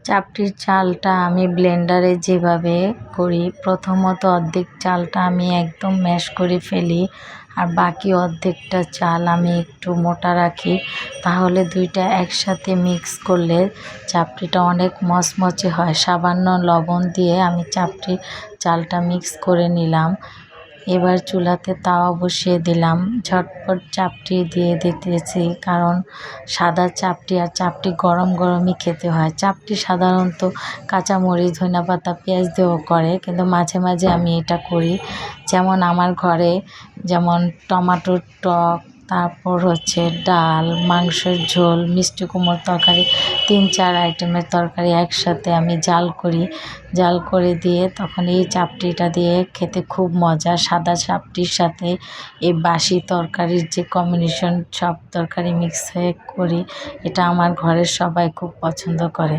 চাপটির চালটা আমি ব্লেন্ডারে যেভাবে করি, প্রথমত অর্ধেক চালটা আমি একদম ম্যাশ করে ফেলি, আর বাকি অর্ধেকটা চাল আমি একটু মোটা রাখি। তাহলে দুইটা একসাথে মিক্স করলে চাপটিটা অনেক মচমচে হয়। সামান্য লবণ দিয়ে আমি চালটা মিক্স করে নিলাম। এবার চুলাতে তাওয়া বসিয়ে দিলাম। ঝটপট চাপটি দিয়ে দিতেছি, কারণ সাদা চাপটি আর চাপটি গরম গরমই খেতে হয়। চাপটি সাধারণত কাঁচামরিচ, ধনেপাতা, পেঁয়াজ দিয়েও করে, কিন্তু মাঝে মাঝে আমি এটা করি। যেমন আমার ঘরে যেমন টমাটোর টক, তারপর হচ্ছে ডাল, মাংসের ঝোল, মিষ্টি কুমড়োর তরকারি, 3-4 আইটেমের তরকারি একসাথে আমি জাল করি। জাল করে দিয়ে তখন এই চাপটিটা দিয়ে খেতে খুব মজা। সাদা চাপটির সাথে এই বাসি তরকারির যে কম্বিনেশন, সব তরকারি মিক্স হয়ে করি, এটা আমার ঘরের সবাই খুব পছন্দ করে।